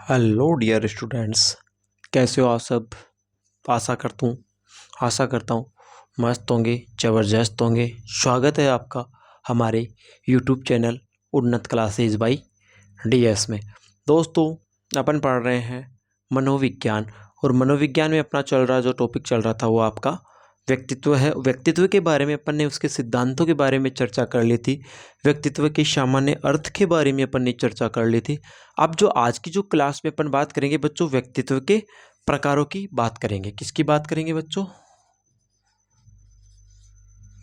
Hello dear students, कैसे हो आप सब। आशा करता हूँ मस्त होंगे, ज़बरदस्त होंगे। स्वागत है आपका हमारे यूट्यूब चैनल उन्नत क्लासेज बाई डीएस में। दोस्तों, अपन पढ़ रहे हैं मनोविज्ञान, और मनोविज्ञान में अपना चल रहा जो टॉपिक चल रहा था वो आपका व्यक्तित्व है। व्यक्तित्व के बारे में अपन ने उसके सिद्धांतों के बारे में चर्चा कर ली थी। व्यक्तित्व के सामान्य अर्थ के बारे में अपन ने चर्चा कर ली थी। अब जो आज की जो क्लास में अपन बात करेंगे बच्चों, व्यक्तित्व के प्रकारों की बात करेंगे। किसकी बात करेंगे बच्चों?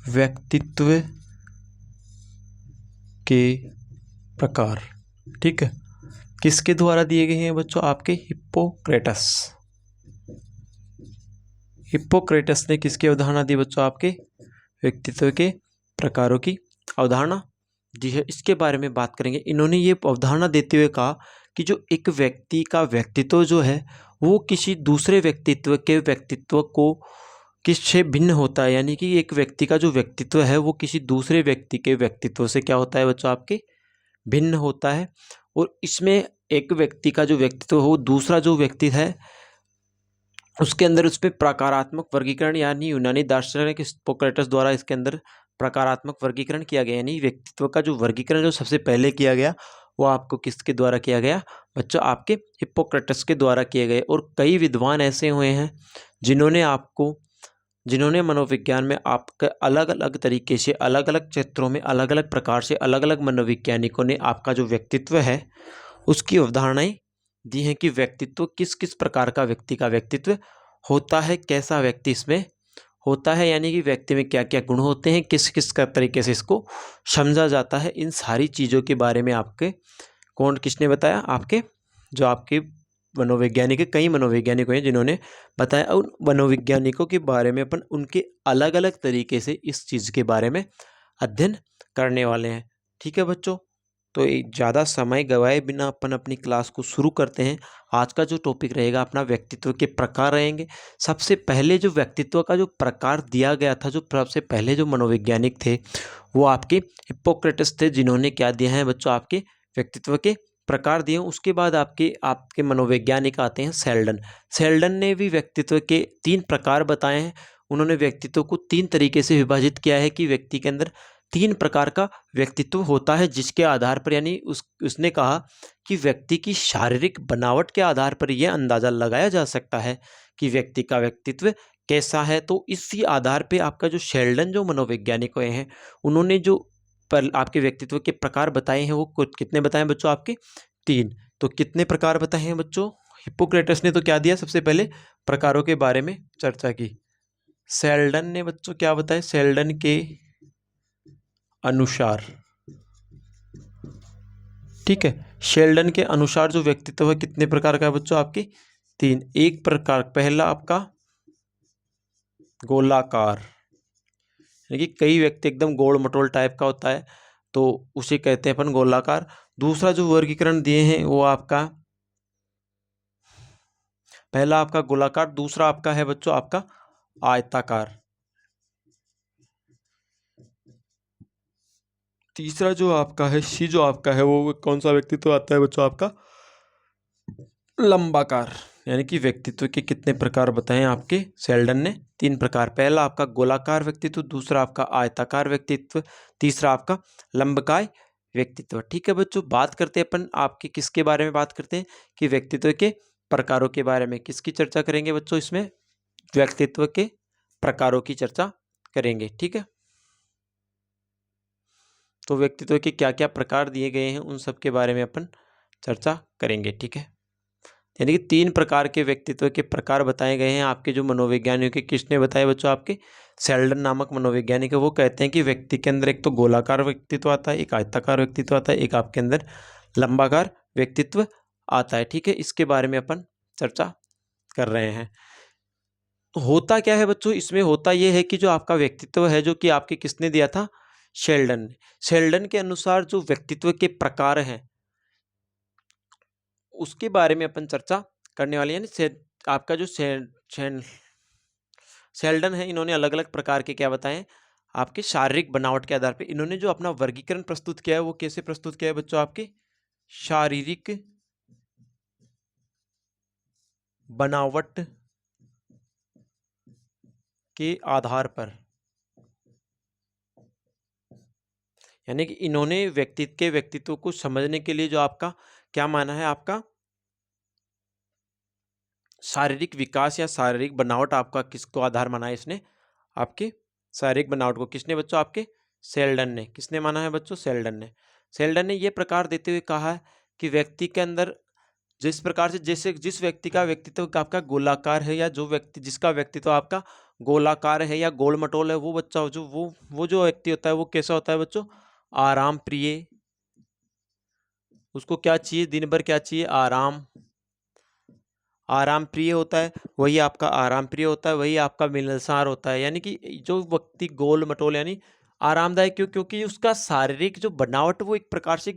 व्यक्तित्व के प्रकार। ठीक है, किसके द्वारा दिए गए हैं बच्चों? आपके हिप्पोक्रेटस ने किसकी अवधारणा दी बच्चों? आपके व्यक्तित्व के प्रकारों की अवधारणा दी है। इसके बारे में बात करेंगे। इन्होंने ये अवधारणा देते हुए कहा कि जो एक व्यक्ति का व्यक्तित्व जो है वो किसी दूसरे व्यक्तित्व के व्यक्तित्व को किससे भिन्न होता है। यानी कि एक व्यक्ति का जो व्यक्तित्व है वो किसी दूसरे व्यक्ति के व्यक्तित्व से क्या होता है बच्चों? आपके भिन्न होता है। और इसमें एक व्यक्ति का जो व्यक्तित्व हो, दूसरा जो व्यक्ति है उसके अंदर उस पर प्रकारात्मक वर्गीकरण, यानी यूनानी दार्शनिक हिप्पोक्रेटस द्वारा इसके अंदर प्रकारात्मक वर्गीकरण किया गया। यानी व्यक्तित्व का जो वर्गीकरण जो सबसे पहले किया गया वो आपको किसके द्वारा किया गया बच्चों? आपके हिप्पोक्रेटस के द्वारा किए गए। और कई विद्वान ऐसे हुए हैं जिन्होंने मनोविज्ञान में आपका अलग अलग तरीके से, अलग अलग क्षेत्रों में, अलग अलग प्रकार से, अलग अलग मनोवैज्ञानिकों ने आपका जो व्यक्तित्व है उसकी अवधारणाएं दी हैं कि व्यक्तित्व किस किस प्रकार का व्यक्ति का व्यक्तित्व होता है, कैसा व्यक्ति इसमें होता है, यानी कि व्यक्ति में क्या क्या गुण होते हैं, किस किस का तरीके से इसको समझा जाता है। इन सारी चीज़ों के बारे में आपके किसने बताया? आपके मनोवैज्ञानिक, कई मनोवैज्ञानिक हैं जिन्होंने बताया। और मनोवैज्ञानिकों के बारे में अपन उनके अलग अलग तरीके से इस चीज़ के बारे में अध्ययन करने वाले हैं। ठीक है बच्चों, तो ज़्यादा समय गवाए बिना अपन अपनी क्लास को शुरू करते हैं। आज का जो टॉपिक रहेगा अपना व्यक्तित्व के प्रकार रहेंगे। सबसे पहले जो व्यक्तित्व का जो प्रकार दिया गया था, जो सबसे पहले जो मनोवैज्ञानिक थे वो आपके हिप्पोक्रेटस थे, जिन्होंने क्या दिया है बच्चों? आपके व्यक्तित्व के प्रकार दिए। उसके बाद आपके मनोवैज्ञानिक आते हैं सेल्डन ने भी व्यक्तित्व के 3 प्रकार बताए हैं। उन्होंने व्यक्तित्व को 3 तरीके से विभाजित किया है कि व्यक्ति के अंदर 3 प्रकार का व्यक्तित्व होता है, जिसके आधार पर, यानी उसने कहा कि व्यक्ति की शारीरिक बनावट के आधार पर यह अंदाजा लगाया जा सकता है कि व्यक्ति का व्यक्तित्व कैसा है। तो इसी आधार पे आपका जो शेल्डन जो मनोवैज्ञानिक हुए हैं उन्होंने जो पर आपके व्यक्तित्व के प्रकार बताए हैं वो कितने बताए बच्चों? आपके 3। तो कितने प्रकार बताए हैं बच्चों? हिप्पोक्रेटस ने तो क्या दिया? सबसे पहले प्रकारों के बारे में चर्चा की। शेल्डन ने बच्चों क्या बताया? शेल्डन के अनुसार, ठीक है, शेल्डन के अनुसार जो व्यक्तित्व है कितने प्रकार का है बच्चों? आपके 3। एक प्रकार पहला आपका गोलाकार, यानी कि कई व्यक्ति एकदम गोल मटोल टाइप का होता है तो उसे कहते हैं अपन गोलाकार। दूसरा जो वर्गीकरण दिए हैं वो आपका पहला आपका गोलाकार, दूसरा आपका है बच्चों आपका आयताकार, तीसरा जो आपका है जो आपका है वो कौन सा व्यक्तित्व आता है बच्चों? आपका लंबाकार। यानी कि व्यक्तित्व के कितने प्रकार बताएं आपके सेल्डन ने? 3 प्रकार। पहला आपका गोलाकार व्यक्तित्व, दूसरा आपका आयताकार व्यक्तित्व, तीसरा आपका लंबकाय व्यक्तित्व। ठीक है बच्चों, बात करते हैं अपन आपके किसके बारे में बात करते हैं कि व्यक्तित्व के प्रकारों के बारे में। किसकी चर्चा करेंगे बच्चों? इसमें व्यक्तित्व के प्रकारों की चर्चा करेंगे। ठीक है, तो व्यक्तित्व के क्या क्या प्रकार दिए गए हैं उन सब के बारे में अपन चर्चा करेंगे। ठीक है, यानी कि 3 प्रकार के व्यक्तित्व के प्रकार बताए गए हैं आपके जो मनोवैज्ञानिक के। किसने बताए बच्चों? आपके सेल्डन नामक मनोवैज्ञानिक है। वो कहते हैं कि व्यक्ति के अंदर एक तो गोलाकार व्यक्तित्व आता है, एक आयताकार व्यक्तित्व आता है, एक आपके अंदर लंबाकार व्यक्तित्व आता है। ठीक है, इसके बारे में अपन चर्चा कर रहे हैं। तो होता क्या है बच्चों इसमें? होता यह है कि जो आपका व्यक्तित्व है, जो कि आपके किसने दिया था? शेल्डन ने। शेल्डन के अनुसार जो व्यक्तित्व के प्रकार हैं उसके बारे में अपन चर्चा करने वाले, यानी आपका जो शेल्डन है, इन्होंने अलग अलग प्रकार के क्या बताए हैं, आपके शारीरिक बनावट के आधार पर इन्होंने जो अपना वर्गीकरण प्रस्तुत किया है वो कैसे प्रस्तुत किया है बच्चों, आपके शारीरिक बनावट के आधार पर। यानी कि इन्होंने व्यक्तित्व को समझने के लिए जो आपका क्या माना है, आपका शारीरिक विकास या शारीरिक बनावट आपका किसको आधार माना है इसने, आपके शारीरिक बनावट को किसने बच्चों, आपके सेल्डन ने। किसने माना है बच्चों, सेल्डन ने। सेल्डन ने यह प्रकार देते हुए कहा है कि व्यक्ति के अंदर जिस प्रकार से, जैसे जिस व्यक्ति का व्यक्तित्व आपका गोलाकार है, या जो व्यक्ति जिसका व्यक्तित्व आपका गोलाकार है या गोल मटोल है, वो बच्चा जो वो जो व्यक्ति होता है वो कैसा होता है बच्चों, आराम प्रिय। उसको क्या चाहिए, दिन भर क्या चाहिए, आराम, आराम प्रिय होता है। वही आपका आराम प्रिय होता है, वही आपका मिलनसार होता है। यानी कि जो व्यक्ति गोल मटोल यानी आरामदायक, क्यों, क्योंकि उसका शारीरिक जो बनावट वो एक प्रकार से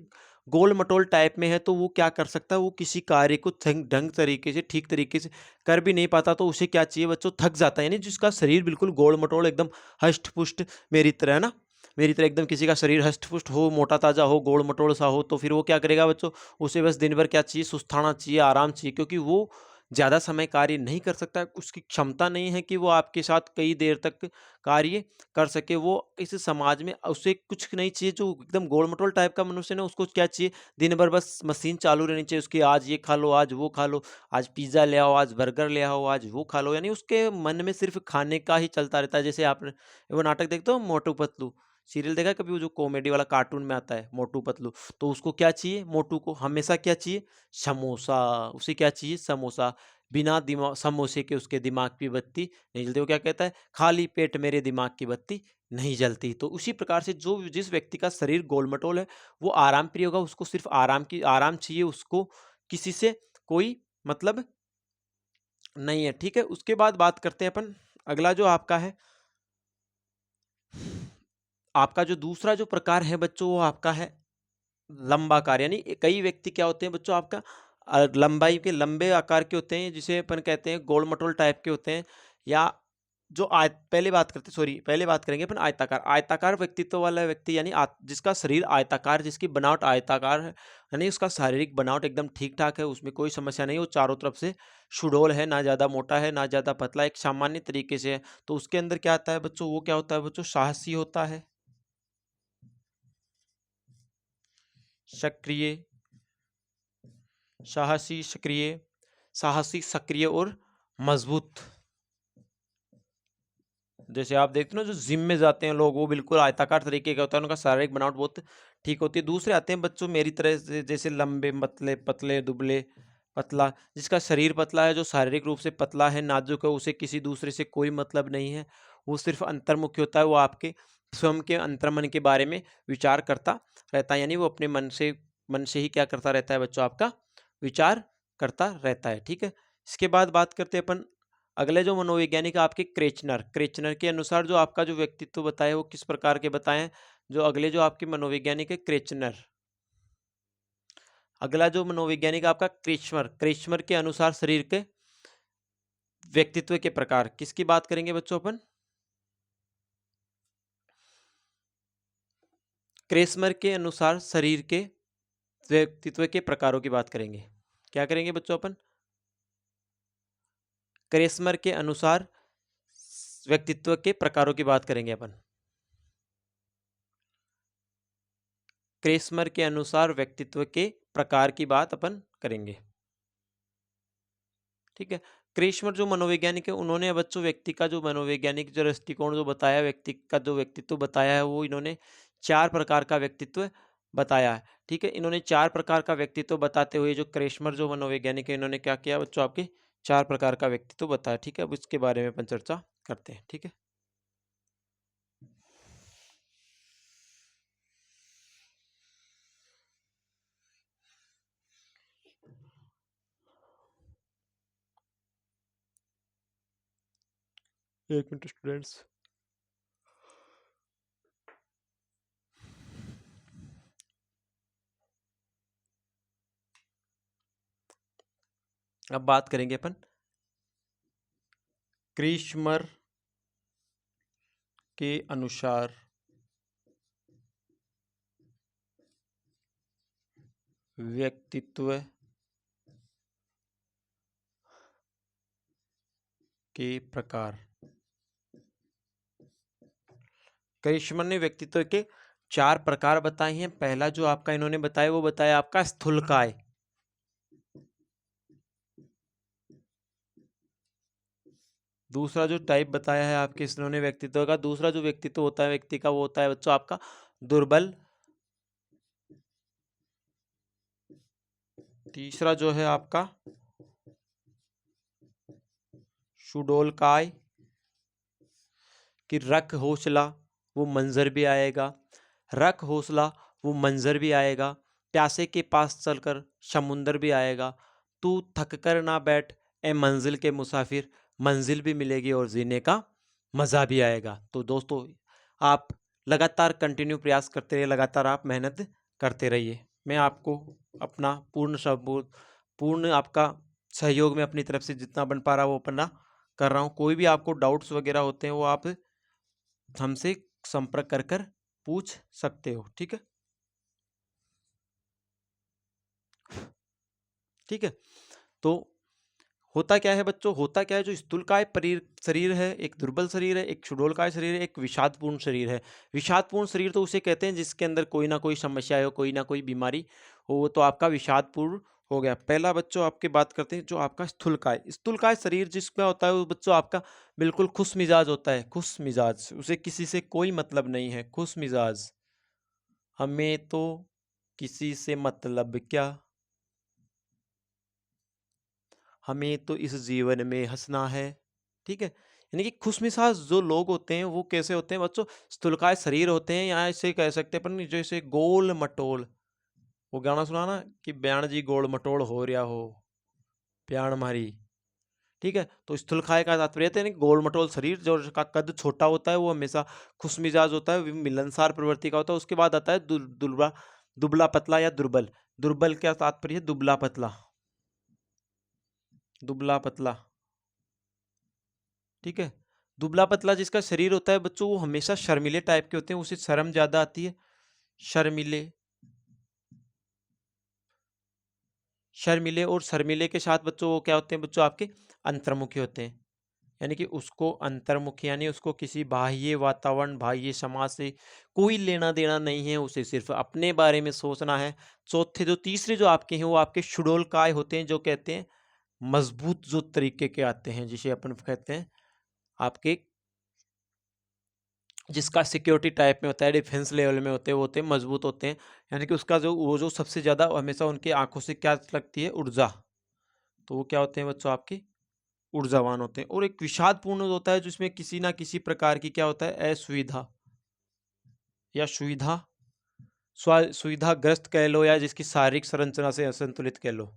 गोल मटोल टाइप में है, तो वो क्या कर सकता है, वो किसी कार्य को ढंग तरीके से, ठीक तरीके से कर भी नहीं पाता, तो उसे क्या चाहिए बच्चों, थक जाता है। यानी जिसका शरीर बिल्कुल गोल मटोल एकदम हष्ट पुष्ट, मेरी तरह है ना, मेरी तरह एकदम किसी का शरीर हष्ट पुष्ट हो, मोटा ताजा हो, गोल मटोल सा हो, तो फिर वो क्या करेगा बच्चों, उसे बस दिन भर क्या चाहिए, सुस्ताना चाहिए, आराम चाहिए, क्योंकि वो ज़्यादा समय कार्य नहीं कर सकता, उसकी क्षमता नहीं है कि वो आपके साथ कई देर तक कार्य कर सके। वो इस समाज में उसे कुछ नहीं चाहिए, जो एकदम गोल-मटोल टाइप का मनुष्य है ना, उसको क्या चाहिए, दिन भर बस मशीन चालू रहनी चाहिए उसकी, आज ये खा लो, आज वो खा लो, आज पिज़्ज़ा ले आओ, आज बर्गर ले आओ, आज वो खा लो। यानी उसके मन में सिर्फ़ खाने का ही चलता रहता है। जैसे आपने वो नाटक देखते हो मोटू पतलू, सीरियल देखा है कभी, वो जो कॉमेडी वाला कार्टून में आता है मोटू पतलू, तो उसको क्या चाहिए, मोटू को हमेशा क्या चाहिए, समोसा। उसे क्या चाहिए, समोसा। बिना समोसे के उसके दिमाग की बत्ती नहीं जलती। वो क्या कहता है, खाली पेट मेरे दिमाग की बत्ती नहीं जलती। तो उसी प्रकार से जो जिस व्यक्ति का शरीर गोलमटोल है, वो आराम प्रिय होगा, उसको सिर्फ आराम चाहिए, उसको किसी से कोई मतलब नहीं है। ठीक है, उसके बाद बात करते हैं अपन, अगला जो आपका है, आपका जो दूसरा जो प्रकार है बच्चों, वो आपका है लंबा आकार। यानी कई व्यक्ति क्या होते हैं बच्चों, आपका लंबाई के लंबे आकार के होते हैं, जिसे अपन कहते हैं गोल मटोल टाइप के होते हैं, या जो पहले बात करेंगे अपन आयताकार। आयताकार व्यक्तित्व वाला व्यक्ति, यानी जिसका शरीर आयताकार, जिसकी बनावट आयताकार है, यानी उसका शारीरिक बनावट एकदम ठीक ठाक है, उसमें कोई समस्या नहीं, वो चारों तरफ से सुडौल है, ना ज्यादा मोटा है ना ज्यादा पतला, एक सामान्य तरीके से है। तो उसके अंदर क्या आता है बच्चों, वो क्या होता है बच्चों, साहसी होता है, सक्रिय, साहसी सक्रिय, साहसी सक्रिय और मजबूत। जैसे आप देखते हो ना, जो जिम में जाते हैं लोग, वो बिल्कुल आयताकार तरीके का होता है, उनका शारीरिक बनावट बहुत ठीक होती है। दूसरे आते हैं बच्चों मेरी तरह से, जैसे लंबे पतले पतले दुबले पतला, जिसका शरीर पतला है, जो शारीरिक रूप से पतला है, नाजुक है, उसे किसी दूसरे से कोई मतलब नहीं है, वो सिर्फ अंतर्मुखी होता है, वो आपके स्वयं के अंतर्मन के बारे में विचार करता रहता है। यानी वो अपने मन से ही क्या करता रहता है बच्चों, आपका विचार करता रहता है। ठीक है, इसके बाद बात करते हैं अपन अगले जो मनोवैज्ञानिक आपके क्रेचनर। क्रेचनर के अनुसार जो आपका जो व्यक्तित्व बताए वो किस प्रकार के बताए हैं, जो अगले जो आपके मनोवैज्ञानिक है क्रेचनर। अगला जो मनोवैज्ञानिक आपका क्रेचमर, क्रेचमर के अनुसार शरीर के व्यक्तित्व के प्रकार, किसकी बात करेंगे बच्चों अपन, क्रेचमर के अनुसार शरीर के व्यक्तित्व के प्रकारों की बात करेंगे। क्या करेंगे बच्चों अपन, क्रेचमर के अनुसार व्यक्तित्व के प्रकारों की बात करेंगे अपन। क्रेस्मर के अनुसार व्यक्तित्व के प्रकार की बात अपन करेंगे। ठीक है, क्रेस्मर जो मनोवैज्ञानिक है, उन्होंने बच्चों व्यक्ति का जो मनोवैज्ञानिक जो दृष्टिकोण जो बताया, व्यक्ति का जो व्यक्तित्व बताया है, वो इन्होंने 4 प्रकार का व्यक्तित्व बताया है। ठीक है, इन्होंने 4 प्रकार का व्यक्तित्व बताते हुए, जो क्रेस्मर जो मनोवैज्ञानिक है, इन्होंने क्या किया बच्चों, आपके 4 प्रकार का व्यक्तित्व बताया। ठीक है, अब इसके बारे में अपन चर्चा करते हैं। ठीक है, एक मिनट स्टूडेंट्स। अब बात करेंगे अपन क्रिशमर के अनुसार व्यक्तित्व के प्रकार। करिश्मन ने व्यक्तित्व के 4 प्रकार बताए हैं। पहला जो आपका इन्होंने बताया वो बताया आपका स्थूलकाय। दूसरा जो टाइप बताया है आपके इन्होंने व्यक्तित्व का, दूसरा जो व्यक्तित्व होता है व्यक्ति का वो होता है बच्चों आपका दुर्बल। तीसरा जो है आपका सुडोलकाय कि रख हौसला वो मंजर भी आएगा, रख हौसला वो मंजर भी आएगा, प्यासे के पास चलकर समुंदर भी आएगा, तू थक कर ना बैठ ए मंजिल के मुसाफिर, मंजिल भी मिलेगी और जीने का मज़ा भी आएगा। तो दोस्तों आप लगातार कंटिन्यू प्रयास करते रहिए, लगातार आप मेहनत करते रहिए। मैं आपको अपना पूर्ण आपका सहयोग में अपनी तरफ से जितना बन पा रहा वो अपना कर रहा हूँ। कोई भी आपको डाउट्स वगैरह होते हैं वो आप हमसे संपर्क कर कर पूछ सकते हो। ठीक है, ठीक है। तो होता क्या है बच्चों, होता क्या है, जो स्थूलकाय शरीर है, एक दुर्बल शरीर है, एक सुडोलकाय शरीर है, एक विषादपूर्ण शरीर है। विषादपूर्ण शरीर तो उसे कहते हैं जिसके अंदर कोई ना कोई समस्या हो, कोई ना कोई बीमारी हो, तो आपका विषादपूर्ण हो गया। पहला बच्चों आपके बात करते हैं जो आपका स्थूलकाय। स्थूलकाय शरीर जिसका होता है वो बच्चों आपका बिल्कुल खुश मिजाज होता है, खुश मिजाज, उसे किसी से कोई मतलब नहीं है, खुश मिजाज। हमें तो किसी से मतलब क्या, हमें तो इस जीवन में हंसना है। ठीक है, यानी कि खुशमिजाज जो लोग होते हैं वो कैसे होते हैं बच्चों, स्थूलकाय शरीर होते हैं, या इसे कह सकते हैं अपन जैसे गोल मटोल। वो गाना सुना ना कि ब्याण जी गोल मटोल हो रहा हो प्याण मारी। ठीक है, तो स्थूलकाय का तात्पर्य है गोल मटोल शरीर, जो का कद छोटा होता है, वो हमेशा खुशमिजाज होता है, मिलनसार प्रवृत्ति का होता है। उसके बाद आता है दुबला दुबला पतला या दुर्बल। दुर्बल क्या तात्पर्य है, दुबला पतला, दुबला पतला। ठीक है, दुबला पतला जिसका शरीर होता है बच्चों वो हमेशा शर्मीले टाइप के होते हैं, उसे शर्म ज्यादा आती है। शर्मीले, शर्मीले और शर्मीले के साथ बच्चों वो क्या होते हैं बच्चों आपके अंतर्मुखी होते हैं। यानी कि उसको अंतर्मुखी यानी उसको किसी बाह्य वातावरण बाह्य समाज से कोई लेना देना नहीं है, उसे सिर्फ अपने बारे में सोचना है। चौथे जो तीसरे जो आपके हैं वो आपके सुडोलकाय होते हैं, जो कहते हैं मजबूत जो तरीके के आते हैं, जिसे अपन कहते हैं आपके जिसका सिक्योरिटी टाइप में होता है, डिफेंस लेवल में होते हैं, वो होते हैं मजबूत होते हैं। यानी कि उसका जो वो जो सबसे ज़्यादा हमेशा उनकी आंखों से क्या लगती है, ऊर्जा। तो वो क्या होते हैं बच्चों आपकी ऊर्जावान होते हैं। और एक विषादपूर्ण होता है जिसमें किसी ना किसी प्रकार की क्या होता है असुविधा या सुविधा सुविधाग्रस्त कह लो, या जिसकी शारीरिक संरचना से असंतुलित कह लो।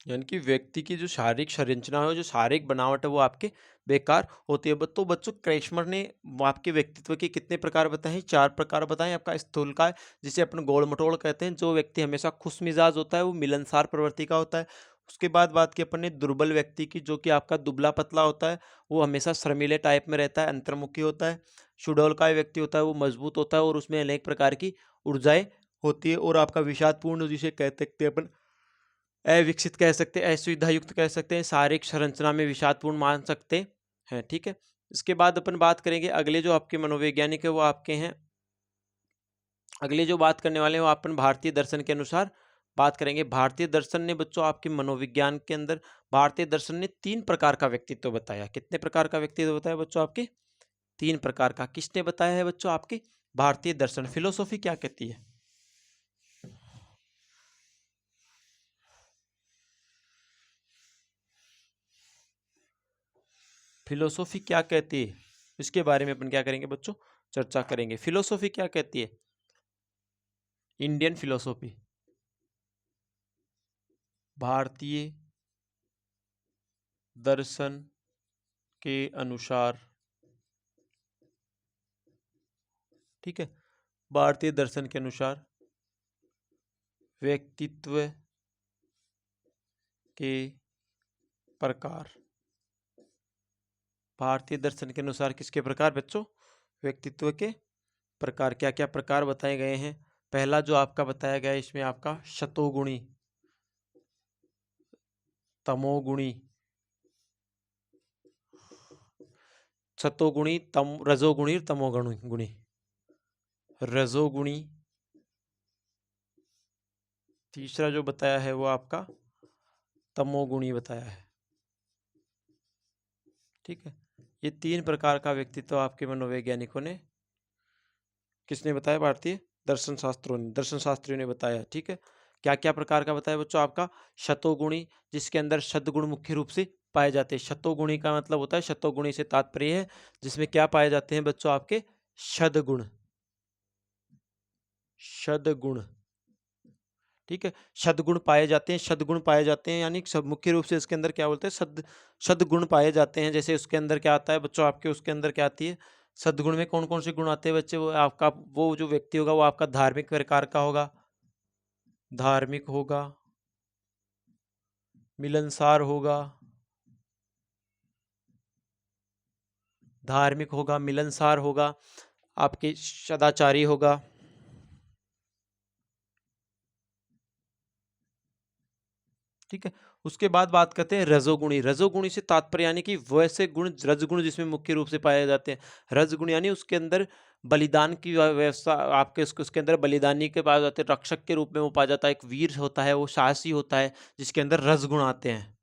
यानी कि व्यक्ति की जो शारीरिक संरचना है, जो शारीरिक बनावट है, वो आपके बेकार होती है। तो बच्चों क्रेशमर ने आपके व्यक्तित्व के कितने प्रकार बताए हैं, 4 प्रकार बताए। आपका स्थूलकाय जिसे अपन गोल मटोल कहते हैं, जो व्यक्ति हमेशा खुश मिजाज होता है, वो मिलनसार प्रवृत्ति का होता है। उसके बाद बात की अपन ने दुर्बल व्यक्ति की, जो कि आपका दुबला पतला होता है, वो हमेशा शर्मीले टाइप में रहता है, अंतर्मुखी होता है। सुडौलकाय व्यक्ति होता है वो मजबूत होता है और उसमें अनेक प्रकार की ऊर्जाएं होती है। और आपका विषादपूर्ण जिसे कह सकते हैं अपन अविकसित कह सकते हैं, असुविधा युक्त कह सकते हैं, शारीरिक संरचना में विषादपूर्ण मान सकते हैं। ठीक है, इसके बाद अपन बात करेंगे अगले जो आपके मनोवैज्ञानिक है वो आपके हैं, अगले जो बात करने वाले हैं वो अपन भारतीय दर्शन के अनुसार बात करेंगे। भारतीय दर्शन ने बच्चों आपके मनोविज्ञान के अंदर भारतीय दर्शन ने 3 प्रकार का व्यक्तित्व बताया। कितने प्रकार का व्यक्तित्व बताया बच्चों आपके, 3 प्रकार का। किसने बताया है बच्चों आपके भारतीय दर्शन, फिलोसॉफी क्या कहती है, फिलोसॉफी क्या कहती है, इसके बारे में अपन क्या करेंगे बच्चों, चर्चा करेंगे। फिलोसॉफी क्या कहती है, इंडियन फिलोसॉफी, भारतीय दर्शन के अनुसार, ठीक है, भारतीय दर्शन के अनुसार व्यक्तित्व के प्रकार। भारतीय दर्शन के अनुसार किसके प्रकार बच्चों? व्यक्तित्व के प्रकार। क्या क्या प्रकार बताए गए हैं? पहला जो आपका बताया गया है इसमें आपका शतोगुणी, तमोगुणी, सतोगुणी, रजोगुणी, तमोगुणी। रजोगुणी, तीसरा जो बताया है वो आपका तमोगुणी बताया है, ठीक है। ये 3 प्रकार का व्यक्तित्व आपके मनोवैज्ञानिकों ने, किसने बताया? भारतीय दर्शन शास्त्रियों ने बताया, ठीक है। क्या क्या प्रकार का बताया बच्चों? आपका शतोगुणी, जिसके अंदर सद्गुण मुख्य रूप से पाए जाते हैं। शतोगुणी का मतलब होता है, शतोगुणी से तात्पर्य है जिसमें क्या पाए जाते हैं बच्चों? आपके सद्गुण, सद्गुण, ठीक है। सद्गुण पाए जाते हैं, सद्गुण पाए जाते हैं, यानी सब मुख्य रूप से इसके अंदर क्या बोलते हैं? सद्गुण पाए जाते हैं। जैसे उसके अंदर क्या आता है बच्चों? आपके उसके अंदर क्या आती है? सद्गुण में कौन कौन से गुण आते हैं बच्चे? वो आपका, वो जो व्यक्ति होगा वो आपका धार्मिक प्रकार का होगा, धार्मिक होगा, मिलनसार होगा, धार्मिक होगा, मिलनसार होगा, आपके सदाचारी होगा, ठीक है। उसके बाद बात करते हैं रजोगुणी। रजोगुणी से तात्पर्य यानी कि वैसे गुण, रजगुण जिसमें मुख्य रूप से पाए जाते हैं। रजगुण यानी उसके अंदर बलिदान की व्यवस्था, आपके उसके अंदर बलिदानी के पाए जाते हैं, रक्षक के रूप में वो पाया जाता है, एक वीर होता है, वो साहसी होता है, जिसके अंदर रजगुण आते हैं।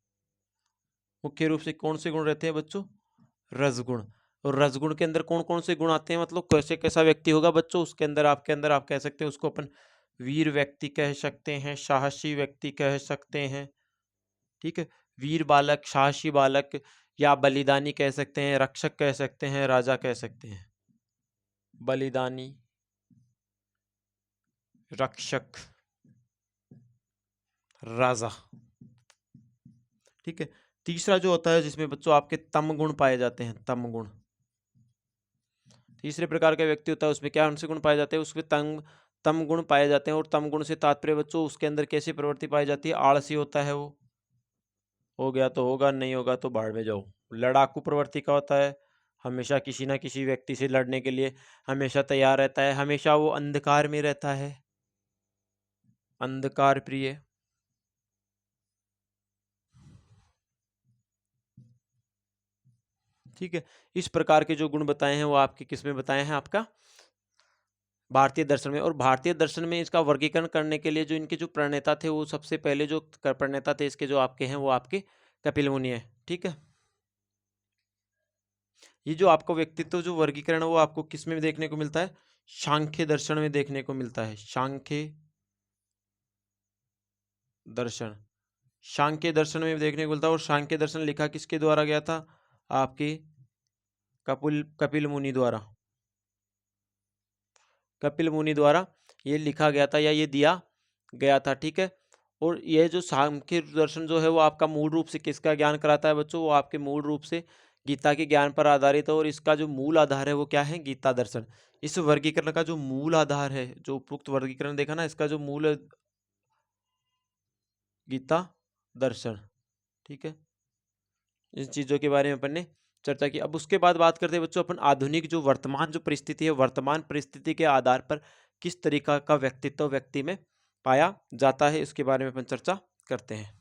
मुख्य रूप से कौन से गुण रहते हैं बच्चों? रजगुण। और रजगुण के अंदर कौन कौन से गुण आते हैं? मतलब कैसे कैसा व्यक्ति होगा बच्चों? उसके अंदर आप कह सकते हैं उसको अपन वीर व्यक्ति कह सकते हैं, साहसी व्यक्ति कह सकते हैं, ठीक है। वीर बालक, साहसी बालक, या बलिदानी कह सकते हैं, रक्षक कह सकते हैं, राजा कह सकते हैं। बलिदानी, रक्षक, राजा, ठीक है। तीसरा जो होता है जिसमें बच्चों आपके तम गुण पाए जाते हैं, तम गुण। तीसरे प्रकार का व्यक्ति होता है, उसमें क्या उनसे गुण पाए जाते हैं? उसमें तम गुण पाए जाते हैं। और तम गुण से तात्पर्य बच्चों उसके अंदर कैसी प्रवृत्ति पाई जाती है? आलसी होता है वो, हो गया तो होगा, नहीं होगा तो बाढ़ में जाओ। लड़ाकू प्रवृत्ति का होता है, हमेशा किसी ना किसी व्यक्ति से लड़ने के लिए हमेशा तैयार रहता है, हमेशा वो अंधकार में रहता है, अंधकार प्रिय, ठीक है। इस प्रकार के जो गुण बताए हैं वो आपके किस में बताए हैं? आपका भारतीय दर्शन में। और भारतीय दर्शन में इसका वर्गीकरण करने के लिए जो इनके जो प्रणेता थे, वो सबसे पहले जो प्रणेता थे इसके जो आपके हैं वो आपके कपिल मुनि है, ठीक है। ये जो आपको व्यक्तित्व जो वर्गीकरण है वो आपको किस में देखने को मिलता है? सांख्य दर्शन में देखने को मिलता है, सांख्य दर्शन, सांख्य दर्शन में देखने को मिलता है। और सांख्य दर्शन लिखा किसके द्वारा गया था? आपके कपिल मुनि द्वारा, कपिल मुनि द्वारा ये लिखा गया था या ये दिया गया था, ठीक है। और ये जो सांख्य दर्शन जो है वो आपका मूल रूप से किसका ज्ञान कराता है बच्चों? वो आपके मूल रूप से गीता के ज्ञान पर आधारित है। और इसका जो मूल आधार है वो क्या है? गीता दर्शन। इस वर्गीकरण का जो मूल आधार है, जो उपयुक्त वर्गीकरण देखा ना, इसका जो मूल है गीता दर्शन, ठीक है। इन चीजों के बारे में अपन ने चर्चा की। अब उसके बाद बात करते हैं बच्चों अपन आधुनिक जो वर्तमान जो परिस्थिति है, वर्तमान परिस्थिति के आधार पर किस तरीका का व्यक्तित्व व्यक्ति में पाया जाता है, इसके बारे में अपन चर्चा करते हैं।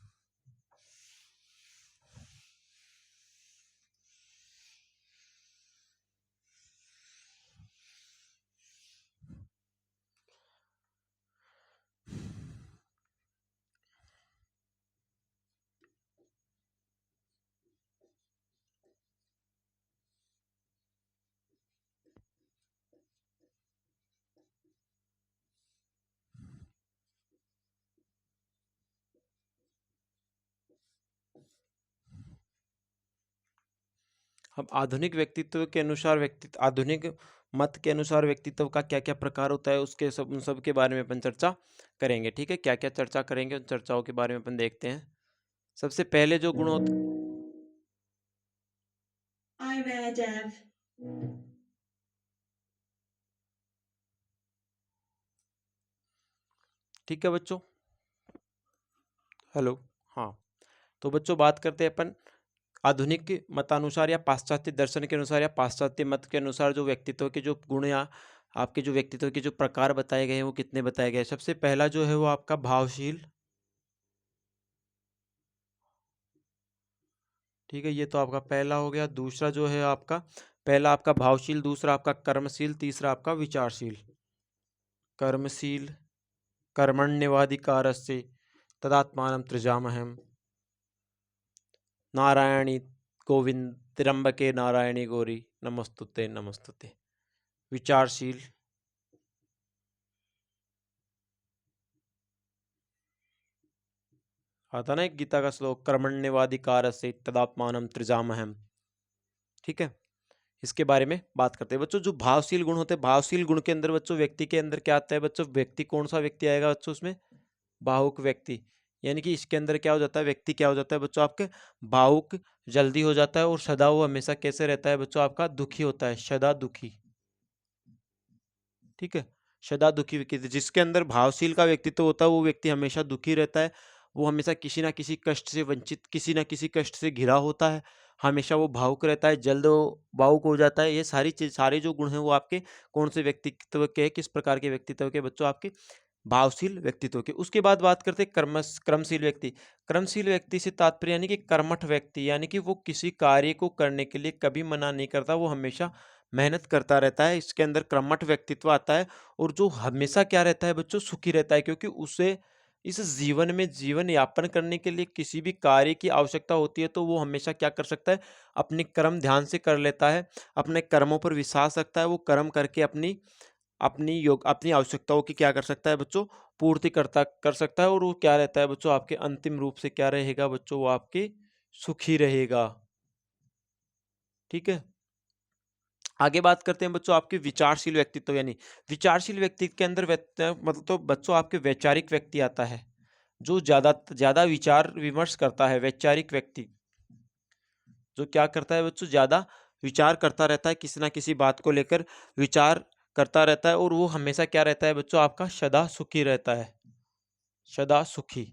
हम आधुनिक व्यक्तित्व के अनुसार आधुनिक मत के अनुसार व्यक्तित्व का क्या क्या प्रकार होता है उसके उन सब के बारे में अपन चर्चा करेंगे, ठीक है। क्या क्या चर्चा करेंगे उन चर्चाओं के बारे में अपन देखते हैं। सबसे पहले जो गुण होता Hi there, Dev. ठीक है बच्चों, हेलो। हाँ, तो बच्चों बात करते हैं अपन आधुनिक मतानुसार या पाश्चात्य दर्शन के अनुसार या पाश्चात्य मत के अनुसार जो व्यक्तित्व के जो गुण या आपके जो व्यक्तित्व के जो प्रकार बताए गए हैं वो कितने बताए गए हैं। सबसे पहला जो है वो आपका भावशील, ठीक है, ये तो आपका पहला हो गया। दूसरा जो है आपका, पहला आपका भावशील, दूसरा आपका कर्मशील, तीसरा आपका विचारशील। कर्मशील, कर्मण्यवाधिकारस्य तदात्मानं त्रिजामहम्, नारायणी गोविंद त्र्यंबके नारायणी गौरी नमस्तुते नमस्तुते। विचारशील, आता ना एक गीता का श्लोक, कर्मण्यवाधिकारस्य तदात्मानं त्रिजामहम्, ठीक है। इसके बारे में बात करते हैं बच्चों। जो भावशील गुण होते हैं, भावशील गुण के अंदर बच्चों व्यक्ति के अंदर क्या आता है बच्चों, व्यक्ति कौन सा व्यक्ति आएगा बच्चों उसमें, भावुक व्यक्ति। यानी कि इसके अंदर क्या हो जाता है, व्यक्ति क्या हो जाता है बच्चों आपके, भावुक जल्दी हो जाता है और सदा वो हमेशा कैसे रहता है बच्चों आपका, दुखी होता है, सदा दुखी, ठीक है। सदा दुखी व्यक्ति, जिसके अंदर भावशील का व्यक्तित्व होता है वो व्यक्ति हमेशा दुखी रहता है। वो हमेशा किसी ना किसी कष्ट से वंचित, किसी ना किसी कष्ट से घिरा होता है। हमेशा वो भावुक रहता है, जल्द वो भावुक हो जाता है। ये सारी चीज, सारे जो गुण हैं वो आपके कौन से व्यक्तित्व के, किस प्रकार के व्यक्तित्व के बच्चों, आपके भावशील व्यक्तित्व के। उसके बाद बात करते हैं क्रमशील व्यक्ति। क्रमशील व्यक्ति से तात्पर्य यानी कि कर्मठ व्यक्ति, यानी कि वो किसी कार्य को करने के लिए कभी मना नहीं करता, वो हमेशा मेहनत करता रहता है। इसके अंदर कर्मठ व्यक्तित्व आता है। और जो हमेशा क्या रहता है बच्चों, सुखी रहता है, क्योंकि उसे इस जीवन में जीवन यापन करने के लिए किसी भी कार्य की आवश्यकता होती है तो वो हमेशा क्या कर सकता है, अपने कर्म ध्यान से कर लेता है, अपने कर्मों पर विश्वास रखता है। वो कर्म करके अपनी अपनी आवश्यकताओं की क्या कर सकता है बच्चों, पूर्ति कर सकता है। और वो क्या रहता है बच्चों, आपके अंतिम रूप से क्या रहेगा बच्चों, वो आपके सुखी रहेगा, ठीक है। आगे बात करते हैं बच्चों आपके विचारशील व्यक्तित्व, यानी विचारशील व्यक्ति के अंदर मतलब तो बच्चों आपके वैचारिक व्यक्ति आता है, जो ज्यादा ज्यादा विचार विमर्श करता है। वैचारिक व्यक्ति जो क्या करता है बच्चों, ज्यादा विचार करता रहता है, किसी ना किसी बात को लेकर विचार करता रहता है। और वो हमेशा क्या रहता है बच्चों, आपका सदा सुखी रहता है, सदा सुखी,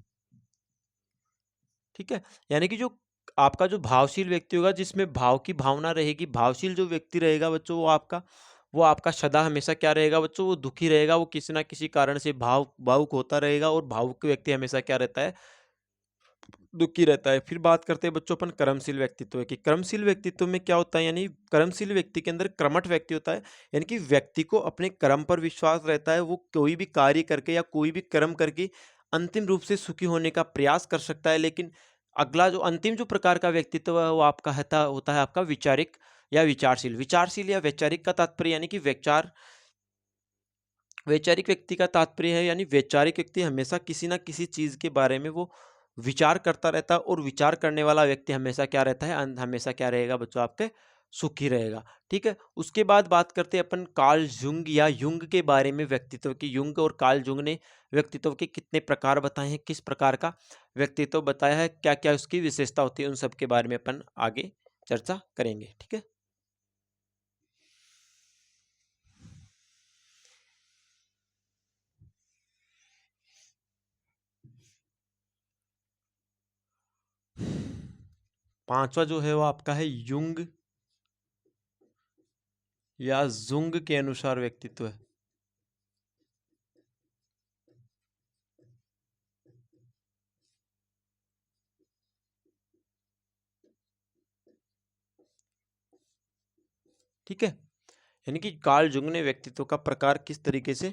ठीक है। यानी कि जो आपका जो भावशील व्यक्ति होगा, जिसमें भाव की भावना रहेगी, भावशील जो व्यक्ति रहेगा बच्चों, वो आपका सदा हमेशा क्या रहेगा बच्चों, वो दुखी रहेगा। वो किसी ना किसी कारण से भावुक होता रहेगा। और भावुक व्यक्ति हमेशा क्या रहता है, दुखी रहता है। फिर बात करते हैं बच्चों अपन कर्मशील व्यक्तित्व की। कर्मशील व्यक्तित्व में क्या होता है, यानी कर्मशील व्यक्ति के अंदर कर्मठ व्यक्ति होता है, यानी कि व्यक्ति को अपने कर्म पर विश्वास रहता है। वो कोई भी कार्य करके या कोई भी कर्म करके अंतिम रूप से सुखी होने का प्रयास कर सकता है। लेकिन अगला जो अंतिम जो प्रकार का व्यक्तित्व है वो आपका होता है आपका विचारिक या विचारशील। विचारशील या वैचारिक का तात्पर्य यानी कि वैचारिक व्यक्ति का तात्पर्य है, यानी वैचारिक व्यक्ति हमेशा किसी ना किसी चीज के बारे में वो विचार करता रहता है। और विचार करने वाला व्यक्ति हमेशा क्या रहता है, हमेशा क्या रहेगा बच्चों, आपके सुखी रहेगा, ठीक है। उसके बाद बात करते हैं अपन कार्ल जुंग या युंग के बारे में, व्यक्तित्व की। युंग और कार्ल जुंग ने व्यक्तित्व के कितने प्रकार बताए हैं, किस प्रकार का व्यक्तित्व बताया है, क्या क्या उसकी विशेषता होती है, उन सब के बारे में अपन आगे चर्चा करेंगे, ठीक है। पांचवा जो है वो आपका है युंग या जुंग के अनुसार व्यक्तित्व है, ठीक है। यानी कि कार्ल जुंग ने व्यक्तित्व का प्रकार किस तरीके से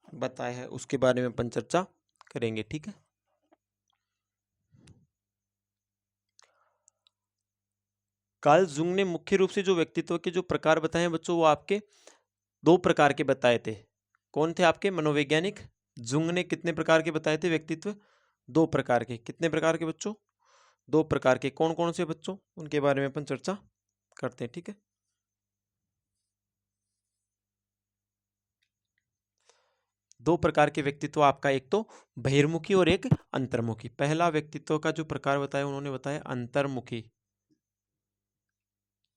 बताया है उसके बारे में अपन चर्चा करेंगे, ठीक है। कार्ल जुंग ने मुख्य रूप से जो व्यक्तित्व के जो प्रकार बताए हैं बच्चों, वो आपके दो प्रकार के बताए थे। कौन थे आपके मनोवैज्ञानिक, जुंग ने कितने प्रकार के बताए थे व्यक्तित्व, दो प्रकार के। कितने प्रकार के बच्चों, दो प्रकार के। कौन कौन से बच्चों, उनके बारे में अपन चर्चा करते हैं, ठीक है। दो प्रकार के व्यक्तित्व आपका, एक तो बहिर्मुखी और एक अंतर्मुखी। पहला व्यक्तित्व का जो प्रकार बताया उन्होंने बताया अंतर्मुखी,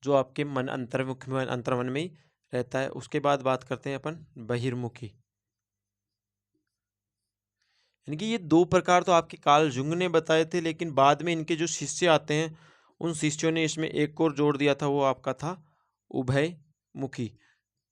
जो आपके मन अंतर्मुख में अंतर्मन में ही रहता है। उसके बाद बात करते हैं अपन बहिर्मुखी, यानी कि ये दो प्रकार तो आपके कार्ल जुंग ने बताए थे, लेकिन बाद में इनके जो शिष्य आते हैं उन शिष्यों ने इसमें एक और जोड़ दिया था, वो आपका था उभयमुखी।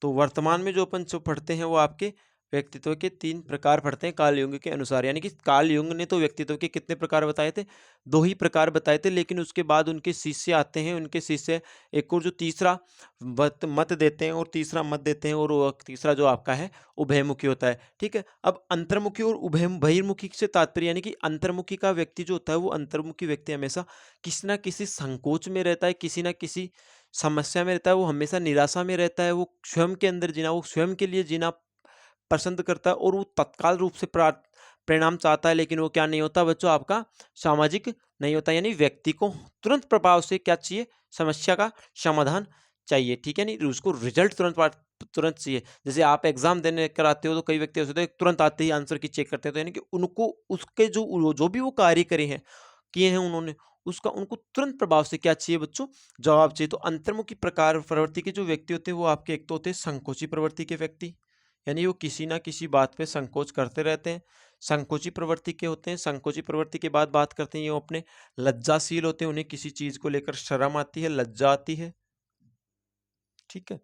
तो वर्तमान में जो अपन जो पढ़ते हैं वो आपके व्यक्तित्व के 3 प्रकार पढ़ते हैं कार्ल युंग के अनुसार। यानी कि कार्ल युंग ने तो व्यक्तित्व के कितने प्रकार बताए थे, 2 ही प्रकार बताए थे, लेकिन उसके बाद उनके शिष्य आते हैं, उनके शिष्य एक और जो तीसरा मत देते हैं और तीसरा मत देते हैं, और वो तीसरा जो आपका है उभयमुखी होता है। ठीक है, अब अंतर्मुखी और उभय बहिर्मुखी से तात्पर्य, यानी कि अंतर्मुखी का व्यक्ति जो होता है, वो अंतर्मुखी व्यक्ति हमेशा किसी ना किसी संकोच में रहता है, किसी ना किसी समस्या में रहता है, वो हमेशा निराशा में रहता है, वो स्वयं के अंदर जीना, वो स्वयं के लिए जीना पसंद करता है, और वो तत्काल रूप से परिणाम चाहता है, लेकिन वो क्या नहीं होता बच्चों, आपका सामाजिक नहीं होता। यानी व्यक्ति को तुरंत प्रभाव से क्या चाहिए, समस्या का समाधान चाहिए। ठीक है, नहीं उसको रिजल्ट तुरंत चाहिए। जैसे आप एग्जाम देने कर आते हो तो कई व्यक्ति ऐसे होते हैं तुरंत आते ही आंसर की चेक करते हैं, तो यानी कि उनको उसके जो भी वो कार्य करे हैं, किए हैं उन्होंने, उसका उनको तुरंत प्रभाव से क्या चाहिए बच्चों, जवाब चाहिए। तो अंतर्मुखी प्रकार प्रवृत्ति के जो व्यक्ति होते हैं वो आपके एक तो होते हैं संकोची प्रवृत्ति के व्यक्ति, यानी वो किसी ना किसी बात पे संकोच करते रहते हैं, संकोची प्रवृत्ति के होते हैं। संकोची प्रवृत्ति के बाद बात करते हैं ये अपने लज्जाशील होते हैं, उन्हें किसी चीज को लेकर शर्म आती है, लज्जा आती है। ठीक है,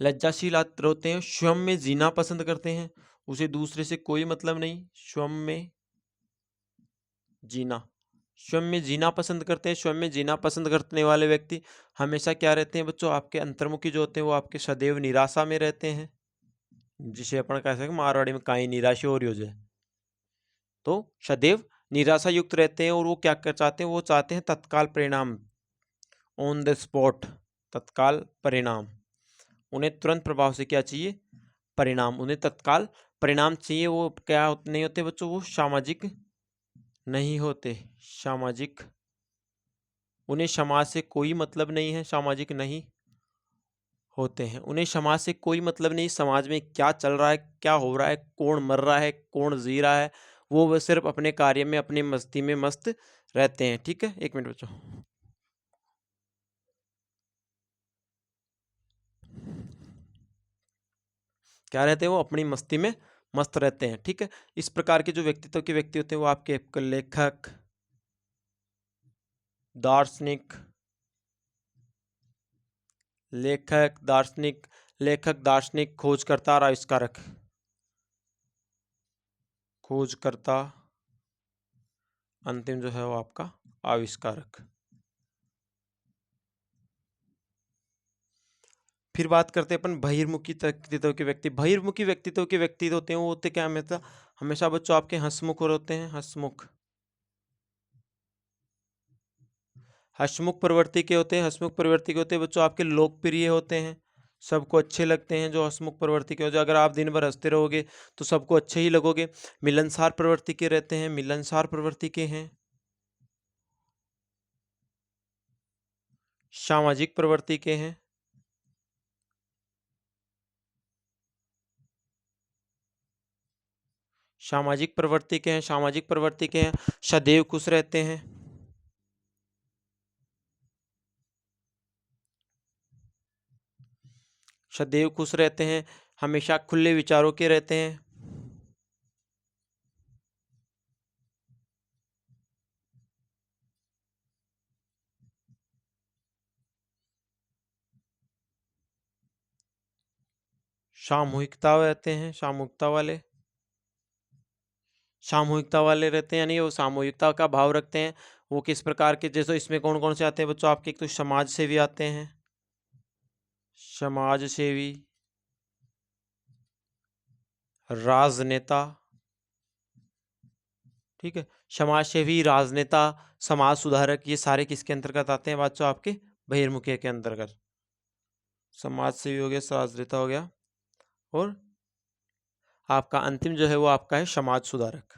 लज्जाशील होते हैं, स्वयं में जीना पसंद करते हैं, उसे दूसरे से कोई मतलब नहीं, स्वयं में जीना, स्वयं में जीना पसंद करते हैं। स्वयं में जीना पसंद करने वाले व्यक्ति हमेशा क्या रहते हैं बच्चों, आपके अंतर्मुखी जो होते हैं वो आपके सदैव निराशा में रहते हैं, जिसे अपन कह सकते हैं मारवाड़ी में काई निराशा हो रही हो जाए, तो सदैव निराशा युक्त रहते हैं। और वो क्या कर चाहते हैं, वो चाहते हैं तत्काल परिणाम, ऑन द स्पॉट तत्काल परिणाम। उन्हें तुरंत प्रभाव से क्या चाहिए, परिणाम, उन्हें तत्काल परिणाम चाहिए। वो क्या नहीं होते बच्चों, वो सामाजिक नहीं होते, सामाजिक, उन्हें समाज से कोई मतलब नहीं है, सामाजिक नहीं होते हैं, उन्हें समाज से कोई मतलब नहीं, समाज में क्या चल रहा है, क्या हो रहा है, कौन मर रहा है, कौन जी रहा है, वो सिर्फ अपने कार्य में अपनी मस्ती में मस्त रहते हैं। ठीक है, एक मिनट बच्चों, क्या रहते हैं, वो अपनी मस्ती में मस्त रहते हैं। ठीक है, इस प्रकार के जो व्यक्तित्व के व्यक्ति होते हैं वो आपके लेखक, दार्शनिक, लेखक दार्शनिक, खोजकर्ता और आविष्कारक, खोजकर्ता, अंतिम जो है वो आपका आविष्कारक। फिर बात करते हैं अपन बहिर्मुखी व्यक्तित्व के व्यक्ति। बहिर्मुखी व्यक्तित्व के व्यक्ति होते हैं वो होते क्या, हमेशा हमेशा बच्चों आपके हंसमुख होते हैं, हंसमुख, हंसमुख प्रवृत्ति के होते हैं। हंसमुख प्रवृत्ति के होते हैं बच्चों आपके लोकप्रिय होते हैं, सबको अच्छे लगते हैं। जो हंसमुख प्रवृत्ति के हो जाए, अगर आप दिन भर हंसते रहोगे तो सबको अच्छे ही लगोगे। मिलनसार प्रवृत्ति के रहते हैं, मिलनसार प्रवृत्ति के हैं। सामाजिक प्रवृत्ति के हैं, सामाजिक प्रवृत्ति के हैं, सामाजिक प्रवृत्ति के हैं। सदैव खुश रहते हैं, सदैव खुश रहते हैं, हमेशा खुले विचारों के रहते हैं। सामूहिकता रहते हैं, सामूहिकता वाले रहते हैं, यानी वो सामूहिकता का भाव रखते हैं। वो किस प्रकार के, जैसे इसमें कौन कौन से आते हैं बच्चों आपके, एक तो समाज सेवी आते हैं, समाज सेवी, राजनेता। ठीक है, समाज सेवी, राजनेता, समाज सुधारक, ये सारे किसके अंतर्गत आते हैं बच्चों, आपके बहिर्मुखी के अंतर्गत। समाज सेवी हो गया, राजनेता हो गया, और आपका अंतिम जो है वो आपका है समाज सुधारक।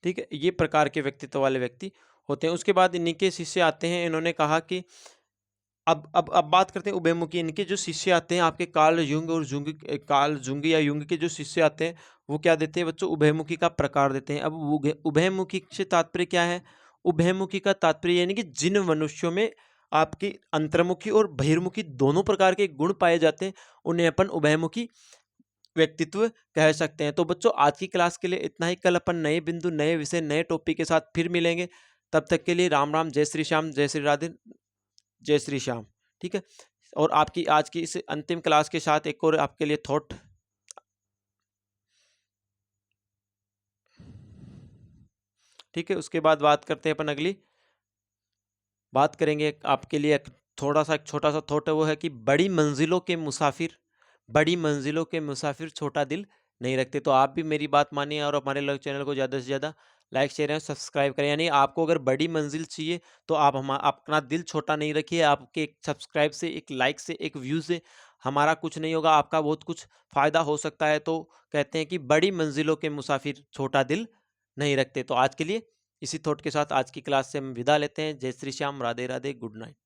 ठीक है, ये प्रकार के व्यक्तित्व वाले व्यक्ति होते हैं। उसके बाद इन्हीं के शिष्य आते हैं। इन्होंने कहा कि अब बात करते हैं उभयमुखी। इनके जो शिष्य आते हैं आपके कार्ल जुंग और जुंग, कार्ल जुंग या युंग के जो शिष्य आते हैं वो क्या देते हैं बच्चों, उभयमुखी का प्रकार देते हैं। अब उभयमुखी से तात्पर्य क्या है, उभयमुखी का तात्पर्य यानी कि जिन मनुष्यों में आपकी अंतर्मुखी और बहिर्मुखी दोनों प्रकार के गुण पाए जाते हैं उन्हें अपन उभयमुखी व्यक्तित्व कह सकते हैं। तो बच्चों आज की क्लास के लिए इतना ही। कल अपन नए बिंदु, नए विषय, नए टॉपिक के साथ फिर मिलेंगे। तब तक के लिए राम राम, जय श्री श्याम, जय श्री राधे, जय श्री श्याम। ठीक है। और आपकी आज की इस अंतिम क्लास के साथ एक और आपके लिए थॉट, ठीक है, उसके बाद बात करते हैं अपन अगली बात करेंगे आपके लिए एक थोड़ा सा, एक छोटा सा थॉट है, वो है कि बड़ी मंजिलों के मुसाफिर, बड़ी मंजिलों के मुसाफिर छोटा दिल नहीं रखते। तो आप भी मेरी बात मानिए और हमारे लोग चैनल को ज़्यादा से ज़्यादा लाइक, शेयर एंड सब्सक्राइब करें। यानी आपको अगर बड़ी मंजिल चाहिए तो आप अपना दिल छोटा नहीं रखिए। आपके एक सब्सक्राइब से, एक लाइक से, एक व्यू से हमारा कुछ नहीं होगा, आपका बहुत कुछ फ़ायदा हो सकता है। तो कहते हैं कि बड़ी मंजिलों के मुसाफिर छोटा दिल नहीं रखते। तो आज के लिए इसी थॉट के साथ आज की क्लास से हम विदा लेते हैं। जय श्री श्याम, राधे राधे, गुड नाइट।